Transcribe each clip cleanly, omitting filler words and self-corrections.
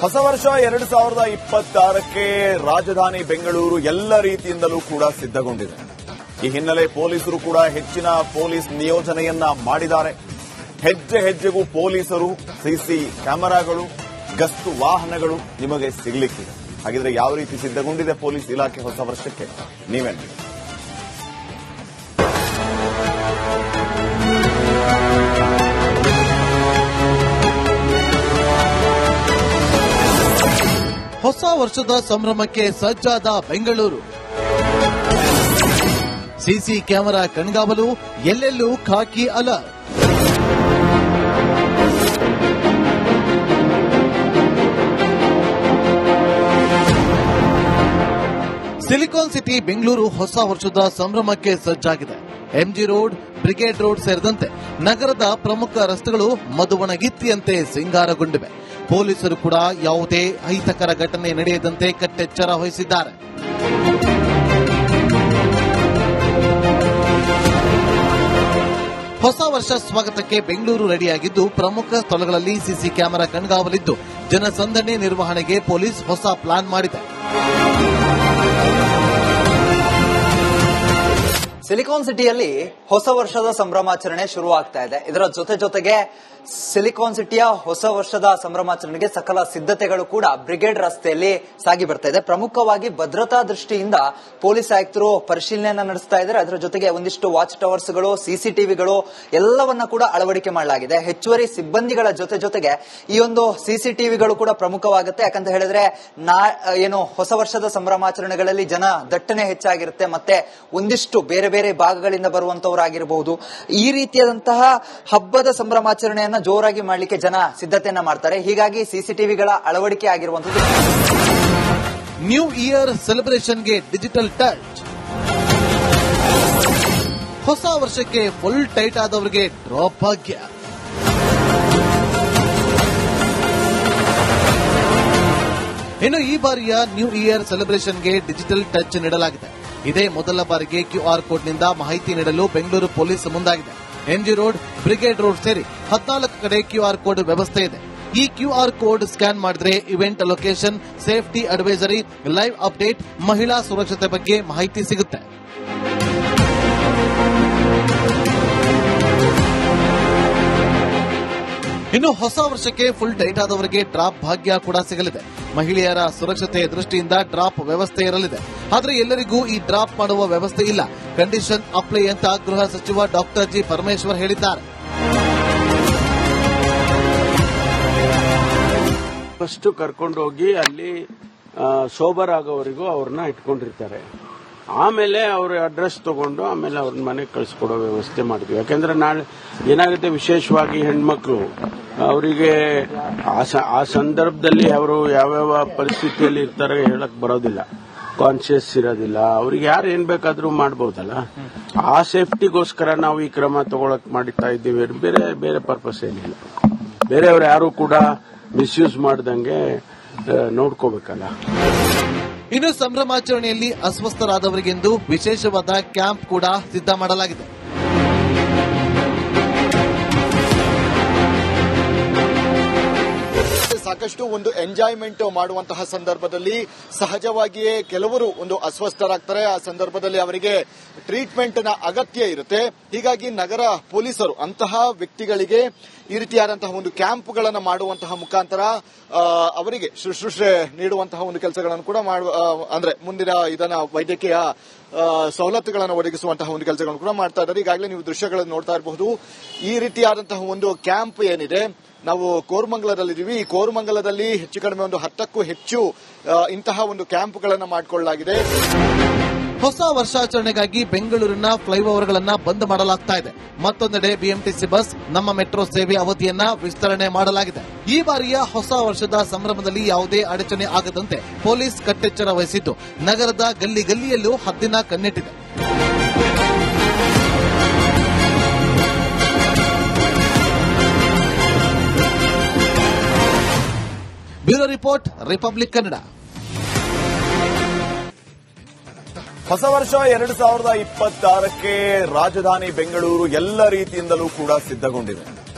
ಹೊಸ ವರ್ಷ 2026ಕ್ಕೆ ರಾಜಧಾನಿ ಬೆಂಗಳೂರು ಎಲ್ಲ ರೀತಿಯಿಂದಲೂ ಕೂಡ ಸಿದ್ಧಗೊಂಡಿದೆ. ಈ ಹಿನ್ನೆಲೆ ಪೊಲೀಸರು ಕೂಡ ಹೆಚ್ಚಿನ ಪೊಲೀಸ್ ನಿಯೋಜನೆಯನ್ನ ಮಾಡಿದ್ದಾರೆ. ಹೆಜ್ಜೆ ಹೆಜ್ಜೆಗೂ ಪೊಲೀಸರು, ಸಿಸಿ ಕ್ಯಾಮೆರಾಗಳು, ಗಸ್ತು ವಾಹನಗಳು ನಿಮಗೆ ಸಿಗಲಿಕ್ಕಿದೆ. ಹಾಗಿದ್ರೆ ಯಾವ ರೀತಿ ಸಿದ್ಧಗೊಂಡಿದೆ ಪೊಲೀಸ್ ಇಲಾಖೆ ಹೊಸ ವರ್ಷಕ್ಕೆ ನೀವೇ ನೋಡಿ. ಹೊಸ ವರ್ಷದ ಸಂಭ್ರಮಕ್ಕೆ ಸಜ್ಜಾದ ಬೆಂಗಳೂರು. ಸಿಸಿ ಕ್ಯಾಮೆರಾ ಕಣ್ಗಾವಲು, ಎಲ್ಲೆಲ್ಲೂ ಖಾಕಿ ಅಲರ್ಟ್. ಸಿಲಿಕಾನ್ ಸಿಟಿ ಬೆಂಗಳೂರು ಹೊಸ ವರ್ಷದ ಸಂಭ್ರಮಕ್ಕೆ ಸಜ್ಜಾಗಿದೆ. ಎಂಜಿ ರೋಡ್, ಬ್ರಿಗೇಡ್ ರೋಡ್ ಸೇರಿದಂತೆ ನಗರದ ಪ್ರಮುಖ ರಸ್ತೆಗಳು ಮಧುವಣಗಿತ್ತಿಯಂತೆ ಸಿಂಗಾರಗೊಂಡಿವೆ. ಪೊಲೀಸರು ಕೂಡ ಯಾವುದೇ ಅಹಿತಕರ ಘಟನೆ ನಡೆಯದಂತೆ ಕಟ್ಟೆಚ್ಚರ ವಹಿಸಿದ್ದಾರೆ. ಹೊಸ ವರ್ಷ ಸ್ವಾಗತಕ್ಕೆ ಬೆಂಗಳೂರು ರೆಡಿಯಾಗಿದ್ದು, ಪ್ರಮುಖ ಸ್ಥಳಗಳಲ್ಲಿ ಸಿಸಿ ಕ್ಯಾಮೆರಾ ಕಣ್ಗಾವಲಿದ್ದು, ಜನಸಂದಣಿ ನಿರ್ವಹಣೆಗೆ ಪೊಲೀಸ್ ಹೊಸ ಪ್ಲಾನ್ ಮಾಡಿದೆ. ಸಿಲಿಕಾನ್ ಸಿಟಿಯಲ್ಲಿ ಹೊಸ ವರ್ಷದ ಸಂಭ್ರಮಾಚರಣೆ ಶುರುವಾಗ್ತಾ ಇದೆ. ಇದರ ಜೊತೆಗೆ ಸಿಲಿಕಾನ್ ಸಿಟಿಯ ಹೊಸ ವರ್ಷದ ಸಂಭ್ರಮಾಚರಣೆಗೆ ಸಕಲ ಸಿದ್ಧತೆಗಳು ಕೂಡ ಬ್ರಿಗೇಡ್ ರಸ್ತೆಯಲ್ಲಿ ಸಾಗಿ ಬರ್ತಾ ಇದೆ. ಪ್ರಮುಖವಾಗಿ ಭದ್ರತಾ ದೃಷ್ಟಿಯಿಂದ ಪೊಲೀಸ್ ಆಯುಕ್ತರು ಪರಿಶೀಲನೆಯನ್ನ ನಡೆಸ್ತಾ ಇದ್ದಾರೆ. ಅದರ ಜೊತೆಗೆ ಒಂದಿಷ್ಟು ವಾಚ್ ಟವರ್ಸ್ಗಳು, ಸಿಸಿಟಿವಿಗಳು ಎಲ್ಲವನ್ನ ಕೂಡ ಅಳವಡಿಕೆ ಮಾಡಲಾಗಿದೆ. ಹೆಚ್ಚುವರಿ ಸಿಬ್ಬಂದಿಗಳ ಜೊತೆಗೆ ಈ ಒಂದು ಸಿಸಿಟಿವಿಗಳು ಕೂಡ ಪ್ರಮುಖವಾಗುತ್ತೆ. ಯಾಕಂತ ಹೇಳಿದ್ರೆ ಏನು ಹೊಸ ವರ್ಷದ ಸಂಭ್ರಮಾಚರಣೆಗಳಲ್ಲಿ ಜನ ದಟ್ಟಣೆ ಹೆಚ್ಚಾಗಿರುತ್ತೆ. ಮತ್ತೆ ಒಂದಿಷ್ಟು ಬೇರೆ ಬೇರೆ ಭಾಗಗಳಿಂದ ಬರುವಂತವರಾಗಿರಬಹುದು. ಈ ರೀತಿಯಾದಂತಹ ಹಬ್ಬದ ಸಂಭ್ರಮಾಚರಣೆಯನ್ನ ಜೋರಾಗಿ ಮಾಡಲಿಕ್ಕೆ ಜನ ಸಿದ್ಧತೆಯನ್ನ ಮಾಡ್ತಾರೆ. ಹೀಗಾಗಿ ಸಿಸಿಟಿವಿಗಳ ಅಳವಡಿಕೆ ಆಗಿರುವಂತದ್ದು. ನ್ಯೂ ಇಯರ್ ಸೆಲೆಬ್ರೇಷನ್ಗೆ ಡಿಜಿಟಲ್ ಟಚ್. ಹೊಸ ವರ್ಷಕ್ಕೆ ಫುಲ್ ಟೈಟ್ ಆದವರಿಗೆ ಡ್ರಾಪ್ ಭಾಗ್ಯ. ಇನ್ನು ಈ ಬಾರಿಯ ನ್ಯೂ ಇಯರ್ ಸೆಲೆಬ್ರೇಷನ್ಗೆ ಡಿಜಿಟಲ್ ಟಚ್ ನೀಡಲಾಗಿದೆ. ಇದೇ ಮೊದಲ ಬಾರಿಗೆ ಕ್ಯೂಆರ್ ಕೋಡ್ನಿಂದ ಮಾಹಿತಿ ನೀಡಲು ಬೆಂಗಳೂರು ಪೊಲೀಸ್ ಮುಂದಾಗಿದೆ. ಎಂಜಿ ರೋಡ್, ಬ್ರಿಗೇಡ್ ರೋಡ್ ಸೇರಿ 14 ಕಡೆ ಕ್ಯೂಆರ್ ಕೋಡ್ ವ್ಯವಸ್ಥೆ ಇದೆ. ಈ ಕ್ಯೂಆರ್ ಕೋಡ್ ಸ್ಕ್ಯಾನ್ ಮಾಡಿದ್ರೆ event location, safety advisory, live update, ಮಹಿಳಾ ಸುರಕ್ಷತೆ ಬಗ್ಗೆ ಮಾಹಿತಿ ಸಿಗುತ್ತೆ. ಇನ್ನು ಹೊಸ ವರ್ಷಕ್ಕೆ ಫುಲ್ ಟೈಟ್ ಆದವರಿಗೆ ಡ್ರಾಪ್ ಭಾಗ್ಯ ಕೂಡ ಸಿಗಲಿದೆ. ಮಹಿಳೆಯರ ಸುರಕ್ಷತೆಯ ದೃಷ್ಟಿಯಿಂದ ಡ್ರಾಪ್ ವ್ಯವಸ್ಥೆ ಇರಲಿದೆ. ಆದರೆ ಎಲ್ಲರಿಗೂ ಈ ಡ್ರಾಪ್ ಮಾಡುವ ವ್ಯವಸ್ಥೆ ಇಲ್ಲ. ಕಂಡೀಷನ್ ಅಪ್ಲೈ ಅಂತ ಗೃಹ ಸಚಿವ ಡಾಕ್ಟರ್ ಜಿ ಪರಮೇಶ್ವರ್ ಹೇಳಿದ್ದಾರೆ. ಫಸ್ಟ್ ಕರ್ಕೊಂಡು ಹೋಗಿ ಅಲ್ಲಿ ಸೋಬರ್ ಆಗೋವರೆಗೂ ಅವ್ರನ್ನ ಇಟ್ಕೊಂಡಿರ್ತಾರೆ. ಆಮೇಲೆ ಅವ್ರ ಅಡ್ರೆಸ್ ತಗೊಂಡು ಆಮೇಲೆ ಅವ್ರನ್ನ ಮನೆಗೆ ಕಳಿಸ್ಕೊಡೋ ವ್ಯವಸ್ಥೆ ಮಾಡಿದ್ವಿ. ಯಾಕಂದ್ರೆ ನಾಳೆ ಏನಾಗುತ್ತೆ, ವಿಶೇಷವಾಗಿ ಹೆಣ್ಮಕ್ಳು ಅವರಿಗೆ ಆ ಸಂದರ್ಭದಲ್ಲಿ ಅವರು ಯಾವ್ಯಾವ ಪರಿಸ್ಥಿತಿಯಲ್ಲಿ ಇರ್ತಾರೆ ಹೇಳಕ್ ಬರೋದಿಲ್ಲ, ಕಾನ್ಶಿಯಸ್ ಇರೋದಿಲ್ಲ. ಅವ್ರಿಗೆ ಯಾರು ಏನ್ ಬೇಕಾದ್ರೂ ಮಾಡಬಹುದಲ್ಲ. ಆ ಸೇಫ್ಟಿಗೋಸ್ಕರ ನಾವು ಈ ಕ್ರಮ ತಗೊಳಕ್ ಮಾಡ್ತಾ ಇದ್ದೀವಿ. ಬೇರೆ ಬೇರೆ ಪರ್ಪಸ್ ಏನಿಲ್ಲ. ಬೇರೆಯವ್ರು ಯಾರು ಕೂಡ ಮಿಸ್ಯೂಸ್ ಮಾಡ್ದಂಗೆ ನೋಡ್ಕೋಬೇಕಲ್ಲ. ಇನ್ನು ಸಂಭ್ರಮಾಚರಣೆಯಲ್ಲಿ ಅಸ್ವಸ್ಥರಾದವರಿಗೆಂದು ವಿಶೇಷವಾದ ಕ್ಯಾಂಪ್ ಕೂಡ ಸಿದ್ಧ ಮಾಡಲಾಗಿದೆ. ಸಾಕಷ್ಟು ಒಂದು ಎಂಜಾಯ್ಮೆಂಟ್ ಮಾಡುವಂತಹ ಸಂದರ್ಭದಲ್ಲಿ ಸಹಜವಾಗಿಯೇ ಕೆಲವರು ಒಂದು ಅಸ್ವಸ್ಥರಾಗ್ತಾರೆ. ಆ ಸಂದರ್ಭದಲ್ಲಿ ಅವರಿಗೆ ಟ್ರೀಟ್ಮೆಂಟ್ ನ ಅಗತ್ಯ ಇರುತ್ತೆ. ಹೀಗಾಗಿ ನಗರ ಪೊಲೀಸರು ಅಂತಹ ವ್ಯಕ್ತಿಗಳಿಗೆ ಈ ರೀತಿಯಾದಂತಹ ಒಂದು ಕ್ಯಾಂಪ್ಗಳನ್ನು ಮಾಡುವಂತಹ ಮುಖಾಂತರ ಅವರಿಗೆ ಶುಶ್ರೂಷೆ ನೀಡುವಂತಹ ಒಂದು ಕೆಲಸಗಳನ್ನು ಕೂಡ ಅಂದ್ರೆ ಮುಂದಿನ ಇದನ್ನ ವೈದ್ಯಕೀಯ ಸವಲತ್ತುಗಳನ್ನು ಒದಗಿಸುವಂತಹ ಒಂದು ಕೆಲಸಗಳನ್ನು ಕೂಡ ಮಾಡ್ತಾ ಇದ್ದಾರೆ. ಈಗಾಗಲೇ ನೀವು ದೃಶ್ಯಗಳನ್ನು ನೋಡ್ತಾ ಇರಬಹುದು. ಈ ರೀತಿಯಾದಂತಹ ಒಂದು ಕ್ಯಾಂಪ್ ಏನಿದೆ, ನಾವು ಕೋರಮಂಗಲದಲ್ಲಿದ್ದೀವಿ. ಈ ಕೋರಮಂಗಲದಲ್ಲಿ ಹೆಚ್ಚು ಕಡಿಮೆ ಒಂದು 10ಕ್ಕೂ ಹೆಚ್ಚು ಇಂತಹ ಒಂದು ಕ್ಯಾಂಪ್ಗಳನ್ನು ಮಾಡಿಕೊಳ್ಳಲಾಗಿದೆ. ಹೊಸ ವರ್ಷಾಚರಣೆಗಾಗಿ ಬೆಂಗಳೂರಿನ ಫ್ಲೈಓವರ್ಗಳನ್ನು ಬಂದ್ ಮಾಡಲಾಗ್ತಾ ಇದೆ. ಮತ್ತೊಂದೆಡೆ ಬಿಎಂಟಿಸಿ ಬಸ್, ನಮ್ಮ ಮೆಟ್ರೋ ಸೇವೆ ಅವಧಿಯನ್ನ ವಿಸ್ತರಣೆ ಮಾಡಲಾಗಿದೆ. ಈ ಬಾರಿಯ ಹೊಸ ವರ್ಷದ ಸಂಭ್ರಮದಲ್ಲಿ ಯಾವುದೇ ಅಡಚಣೆ ಆಗದಂತೆ ಪೊಲೀಸ್ ಕಟ್ಟೆಚ್ಚರ ವಹಿಸಿದ್ದು, ನಗರದ ಗಲ್ಲಿ ಗಲ್ಲಿಯಲ್ಲೂ ಹದ್ದಿನ ಕಣ್ಣಿಟ್ಟಿದೆ. Bureau report, republic Kannada. ಹೊಸ ವರ್ಷ 2026ಕ್ಕೆ ರಾಜಧಾನಿ ಬೆಂಗಳೂರು ಎಲ್ಲ ರೀತಿಯಿಂದಲೂ ಕೂಡ ಸಿದ್ಧಗೊಂಡಿದೆ.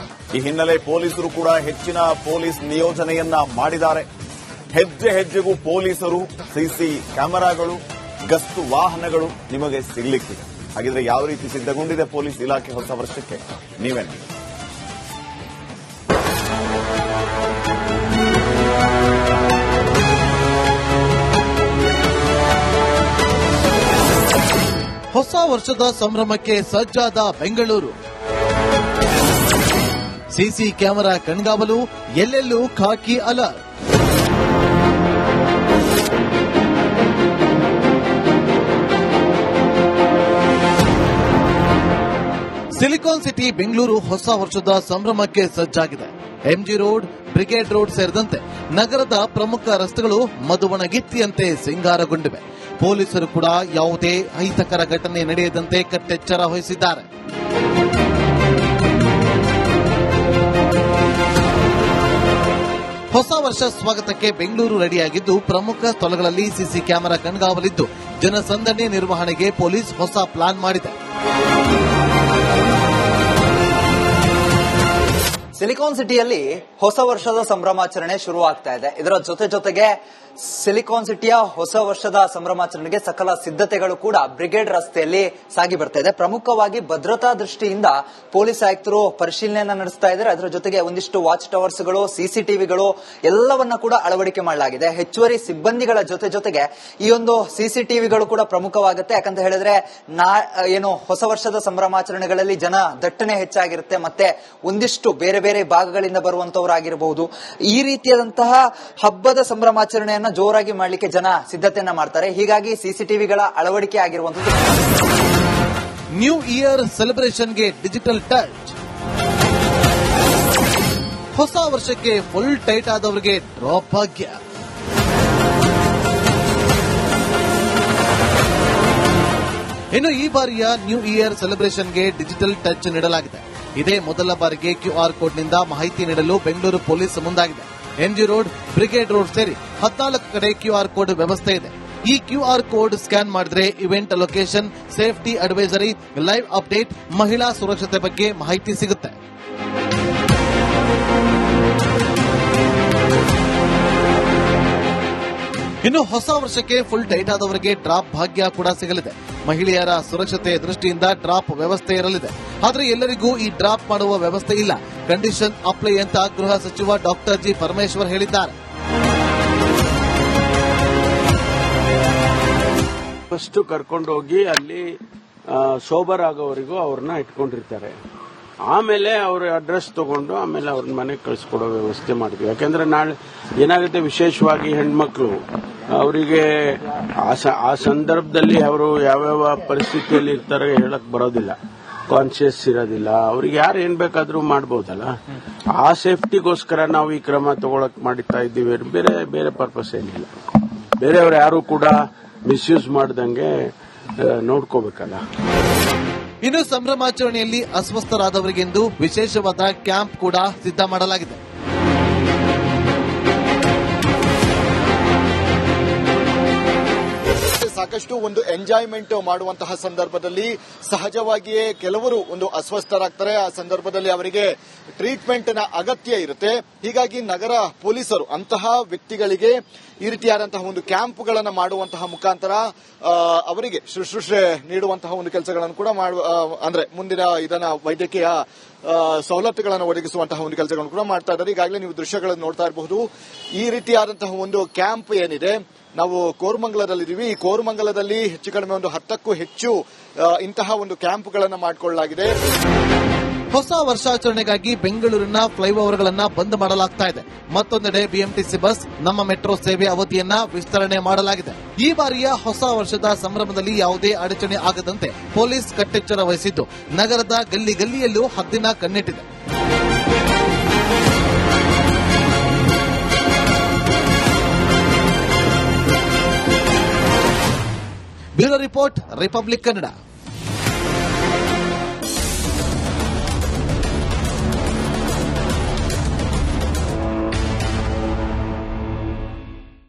ಈ ಹಿನ್ನೆಲೆ ಪೊಲೀಸರು ಕೂಡ ಹೆಚ್ಚಿನ ಪೊಲೀಸ್ ನಿಯೋಜನೆಯನ್ನ ಮಾಡಿದ್ದಾರೆ. ಹೆಜ್ಜೆ ಹೆಜ್ಜೆಗೂ ಪೊಲೀಸರು, ಸಿಸಿ ಕ್ಯಾಮೆರಾಗಳು, ಗಸ್ತು ವಾಹನಗಳು ನಿಮಗೆ ಸಿಗ್ಲಿಕ್ಕಿದೆ. ಹಾಗಿದ್ರೆ ಯಾವ ರೀತಿ ಸಿದ್ಧಗೊಂಡಿದೆ ಪೊಲೀಸ್ ಇಲಾಖೆ ಹೊಸ ವರ್ಷಕ್ಕೆ ನೀವೇ ನೋಡಿ. ಹೊಸ ವರ್ಷದ ಸಂಭ್ರಮಕ್ಕೆ ಸಜ್ಜಾದ ಬೆಂಗಳೂರು. ಸಿಸಿ ಕ್ಯಾಮೆರಾ ಕಣ್ಗಾವಲು, ಎಲ್ಲೆಲ್ಲೂ ಖಾಕಿ ಅಲರ್ಟ್. ಸಿಲಿಕಾನ್ ಸಿಟಿ ಬೆಂಗಳೂರು ಹೊಸ ವರ್ಷದ ಸಂಭ್ರಮಕ್ಕೆ ಸಜ್ಜಾಗಿದೆ. ಎಂಜಿ ರೋಡ್, ಬ್ರಿಗೇಡ್ ರೋಡ್ ಸೇರಿದಂತೆ ನಗರದ ಪ್ರಮುಖ ರಸ್ತೆಗಳು ಮಧುವಣಗಿತ್ತಿಯಂತೆ ಸಿಂಗಾರಗೊಂಡಿವೆ. ಪೊಲೀಸರು ಕೂಡ ಯಾವುದೇ ಅಹಿತಕರ ಘಟನೆ ನಡೆಯದಂತೆ ಕಟ್ಟೆಚ್ಚರ ವಹಿಸಿದ್ದಾರೆ. ಹೊಸ ವರ್ಷ ಸ್ವಾಗತಕ್ಕೆ ಬೆಂಗಳೂರು ರೆಡಿಯಾಗಿದ್ದು, ಪ್ರಮುಖ ಸ್ಥಳಗಳಲ್ಲಿ ಸಿಸಿ ಕ್ಯಾಮೆರಾ ಕಣ್ಗಾವಲಿದ್ದು, ಜನಸಂದಣಿ ನಿರ್ವಹಣೆಗೆ ಪೊಲೀಸ್ ಹೊಸ ಪ್ಲಾನ್ ಮಾಡಿದೆ. ಸಿಲಿಕಾನ್ ಸಿಟಿಯಲ್ಲಿ ಹೊಸ ವರ್ಷದ ಸಂಭ್ರಮಾಚರಣೆ ಶುರುವಾಗ್ತಾ ಇದೆ. ಇದರ ಜೊತೆಗೆ ಸಿಲಿಕಾನ್ ಸಿಟಿಯ ಹೊಸ ವರ್ಷದ ಸಂಭ್ರಮಾಚರಣೆಗೆ ಸಕಲ ಸಿದ್ಧತೆಗಳು ಕೂಡ ಬ್ರಿಗೇಡ್ ರಸ್ತೆಯಲ್ಲಿ ಸಾಗಿ ಬರ್ತಾ ಇದೆ. ಪ್ರಮುಖವಾಗಿ ಭದ್ರತಾ ದೃಷ್ಟಿಯಿಂದ ಪೊಲೀಸ್ ಆಯುಕ್ತರು ಪರಿಶೀಲನೆಯನ್ನ ನಡೆಸ್ತಾ ಇದ್ದಾರೆ. ಅದರ ಜೊತೆಗೆ ಒಂದಿಷ್ಟು ವಾಚ್ ಟವರ್ಸ್ಗಳು, ಸಿಸಿಟಿವಿಗಳು ಎಲ್ಲವನ್ನ ಕೂಡ ಅಳವಡಿಕೆ ಮಾಡಲಾಗಿದೆ. ಹೆಚ್ಚುವರಿ ಸಿಬ್ಬಂದಿಗಳ ಜೊತೆಗೆ ಈ ಒಂದು ಸಿಸಿಟಿವಿಗಳು ಕೂಡ ಪ್ರಮುಖವಾಗುತ್ತೆ. ಯಾಕಂತ ಹೇಳಿದ್ರೆ ಏನು ಹೊಸ ವರ್ಷದ ಸಂಭ್ರಮಾಚರಣೆಗಳಲ್ಲಿ ಜನ ದಟ್ಟಣೆ ಹೆಚ್ಚಾಗಿರುತ್ತೆ, ಮತ್ತೆ ಒಂದಿಷ್ಟು ಬೇರೆ ಬೇರೆ ಭಾಗಗಳಿಂದ ಬರುವಂತವರಾಗಿರಬಹುದು. ಈ ರೀತಿಯಾದಂತಹ ಹಬ್ಬದ ಸಂಭ್ರಮಾಚರಣೆಯನ್ನು ಜೋರಾಗಿ ಮಾಡಲಿಕ್ಕೆ ಜನ ಸಿದ್ಧತೆಯನ್ನ ಮಾಡ್ತಾರೆ. ಹೀಗಾಗಿ ಸಿಸಿಟಿವಿಗಳ ಅಳವಡಿಕೆ ಆಗಿರುವಂತದ್ದು. ನ್ಯೂ ಇಯರ್ ಸೆಲೆಬ್ರೇಷನ್ಗೆ ಡಿಜಿಟಲ್ ಟಚ್. ಹೊಸ ವರ್ಷಕ್ಕೆ ಫುಲ್ ಟೈಟ್ ಆದವರಿಗೆ ಡ್ರಾಪ್ ಭಾಗ್ಯ. ಇನ್ನು ಈ ಬಾರಿಯ ನ್ಯೂ ಇಯರ್ ಸೆಲೆಬ್ರೇಷನ್ಗೆ ಡಿಜಿಟಲ್ ಟಚ್ ನೀಡಲಾಗಿದೆ. ಇದೇ ಮೊದಲ ಬಾರಿಗೆ ಕ್ಯೂಆರ್ ಕೋಡ್ನಿಂದ ಮಾಹಿತಿ ನೀಡಲು ಬೆಂಗಳೂರು ಪೊಲೀಸ್ ಮುಂದಾಗಿದೆ. ಎಂಜಿ ರೋಡ್, ಬ್ರಿಗೇಡ್ ರೋಡ್ ಸೇರಿ 14 ಕಡೆ ಕ್ಯೂಆರ್ ಕೋಡ್ ವ್ಯವಸ್ಥೆ ಇದೆ. ಈ ಕ್ಯೂಆರ್ ಕೋಡ್ ಸ್ಕ್ಯಾನ್ ಮಾಡಿದ್ರೆ event location, safety advisory, live update, ಮಹಿಳಾ ಸುರಕ್ಷತೆ ಬಗ್ಗೆ ಮಾಹಿತಿ ಸಿಗುತ್ತೆ. ಇನ್ನು ಹೊಸ ವರ್ಷಕ್ಕೆ ಫುಲ್ ಟೈಟ್ ಆದವರಿಗೆ ಡ್ರಾಪ್ ಭಾಗ್ಯ ಕೂಡ ಸಿಗಲಿದೆ. ಮಹಿಳೆಯರ ಸುರಕ್ಷತೆ ದೃಷ್ಟಿಯಿಂದ ಡ್ರಾಪ್ ವ್ಯವಸ್ಥೆ ಇರಲಿದೆ. ಆದರೆ ಎಲ್ಲರಿಗೂ ಈ ಡ್ರಾಪ್ ಮಾಡುವ ವ್ಯವಸ್ಥೆ ಇಲ್ಲ. ಕಂಡೀಷನ್ ಅಪ್ಲೈ ಅಂತ ಗೃಹ ಸಚಿವ ಡಾಕ್ಟರ್ ಜಿ ಪರಮೇಶ್ವರ್ ಹೇಳಿದ್ದಾರೆ. ಫಸ್ಟ್ ಕರ್ಕೊಂಡು ಹೋಗಿ ಅಲ್ಲಿ ಸೋಬರ್ ಆಗೋವರೆಗೂ ಅವ್ರನ್ನ ಇಟ್ಕೊಂಡಿರ್ತಾರೆ. ಆಮೇಲೆ ಅವ್ರ ಅಡ್ರೆಸ್ ತಗೊಂಡು ಆಮೇಲೆ ಅವ್ರನ್ನ ಮನೆಗೆ ಕಳಿಸ್ಕೊಡೋ ವ್ಯವಸ್ಥೆ ಮಾಡಿದ್ವಿ. ಯಾಕಂದ್ರೆ ನಾಳೆ ಏನಾಗುತ್ತೆ, ವಿಶೇಷವಾಗಿ ಹೆಣ್ಮಕ್ಳು ಅವರಿಗೆ ಆ ಸಂದರ್ಭದಲ್ಲಿ ಅವರು ಯಾವ್ಯಾವ ಪರಿಸ್ಥಿತಿಯಲ್ಲಿ ಇರ್ತಾರೆ ಹೇಳಕ್ ಬರೋದಿಲ್ಲ, ಕಾನ್ಶಿಯಸ್ ಇರೋದಿಲ್ಲ. ಅವ್ರಿಗೆ ಯಾರು ಏನ್ ಬೇಕಾದ್ರೂ ಮಾಡಬಹುದಲ್ಲ. ಆ ಸೇಫ್ಟಿಗೋಸ್ಕರ ನಾವು ಈ ಕ್ರಮ ತಗೊಳಕ್ ಮಾಡ್ತಾ ಇದ್ದೀವಿ. ಬೇರೆ ಬೇರೆ ಪರ್ಪಸ್ ಏನಿಲ್ಲ. ಬೇರೆಯವ್ರು ಯಾರು ಕೂಡ ಮಿಸ್ಯೂಸ್ ಮಾಡ್ದಂಗೆ ನೋಡ್ಕೋಬೇಕಲ್ಲ. ಇನ್ನು ಸಂಭ್ರಮಾಚರಣೆಯಲ್ಲಿ ಅಸ್ವಸ್ಥರಾದವರಿಗೆಂದು ವಿಶೇಷವಾದ ಕ್ಯಾಂಪ್ ಕೂಡ ಸಿದ್ಧ ಮಾಡಲಾಗಿದೆ. ಸಾಕಷ್ಟು ಒಂದು ಎಂಜಾಯ್ಮೆಂಟ್ ಮಾಡುವಂತಹ ಸಂದರ್ಭದಲ್ಲಿ ಸಹಜವಾಗಿಯೇ ಕೆಲವರು ಒಂದು ಅಸ್ವಸ್ಥರಾಗ್ತಾರೆ. ಆ ಸಂದರ್ಭದಲ್ಲಿ ಅವರಿಗೆ ಟ್ರೀಟ್ಮೆಂಟ್ ನ ಅಗತ್ಯ ಇರುತ್ತೆ. ಹೀಗಾಗಿ ನಗರ ಪೊಲೀಸರು ಅಂತಹ ವ್ಯಕ್ತಿಗಳಿಗೆ ಈ ರೀತಿಯಾದಂತಹ ಒಂದು ಕ್ಯಾಂಪ್ಗಳನ್ನು ಮಾಡುವಂತಹ ಮುಖಾಂತರ ಅವರಿಗೆ ಶುಶ್ರೂಷೆ ನೀಡುವಂತಹ ಒಂದು ಕೆಲಸಗಳನ್ನು ಕೂಡ ಅಂದ್ರೆ ಮುಂದಿನ ಇದನ್ನ ವೈದ್ಯಕೀಯ ಸವಲತ್ತುಗಳನ್ನು ಒದಗಿಸುವಂತಹ ಒಂದು ಕೆಲಸಗಳನ್ನು ಕೂಡ ಮಾಡ್ತಾ ಇದ್ದಾರೆ. ಈಗಾಗಲೇ ನೀವು ದೃಶ್ಯಗಳನ್ನು ನೋಡ್ತಾ ಇರಬಹುದು. ಈ ರೀತಿಯಾದಂತಹ ಒಂದು ಕ್ಯಾಂಪ್ ಏನಿದೆ, ನಾವು ಕೋರಮಂಗಲದಲ್ಲಿದ್ದೀವಿ. ಈ ಕೋರಮಂಗಲದಲ್ಲಿ ಹೆಚ್ಚು ಕಡಿಮೆ ಒಂದು 10ಕ್ಕೂ ಹೆಚ್ಚು ಇಂತಹ ಒಂದು ಕ್ಯಾಂಪ್ಗಳನ್ನು ಮಾಡಿಕೊಳ್ಳಲಾಗಿದೆ. ಹೊಸ ವರ್ಷಾಚರಣೆಗಾಗಿ ಬೆಂಗಳೂರಿನ ಫ್ಲೈಓವರ್ಗಳನ್ನು ಬಂದ್ ಮಾಡಲಾಗ್ತಾ ಇದೆ. ಮತ್ತೊಂದೆಡೆ ಬಿಎಂಟಿಸಿ ಬಸ್, ನಮ್ಮ ಮೆಟ್ರೋ ಸೇವೆ ಅವಧಿಯನ್ನ ವಿಸ್ತರಣೆ ಮಾಡಲಾಗಿದೆ. ಈ ಬಾರಿಯ ಹೊಸ ವರ್ಷದ ಸಂಭ್ರಮದಲ್ಲಿ ಯಾವುದೇ ಅಡಚಣೆ ಆಗದಂತೆ ಪೊಲೀಸ್ ಕಟ್ಟೆಚ್ಚರ ವಹಿಸಿದ್ದು, ನಗರದ ಗಲ್ಲಿ ಗಲ್ಲಿಯಲ್ಲೂ ಹದ್ದಿನ ಕಣ್ಣಿಟ್ಟಿದೆ. Bureau report, republic Kannada.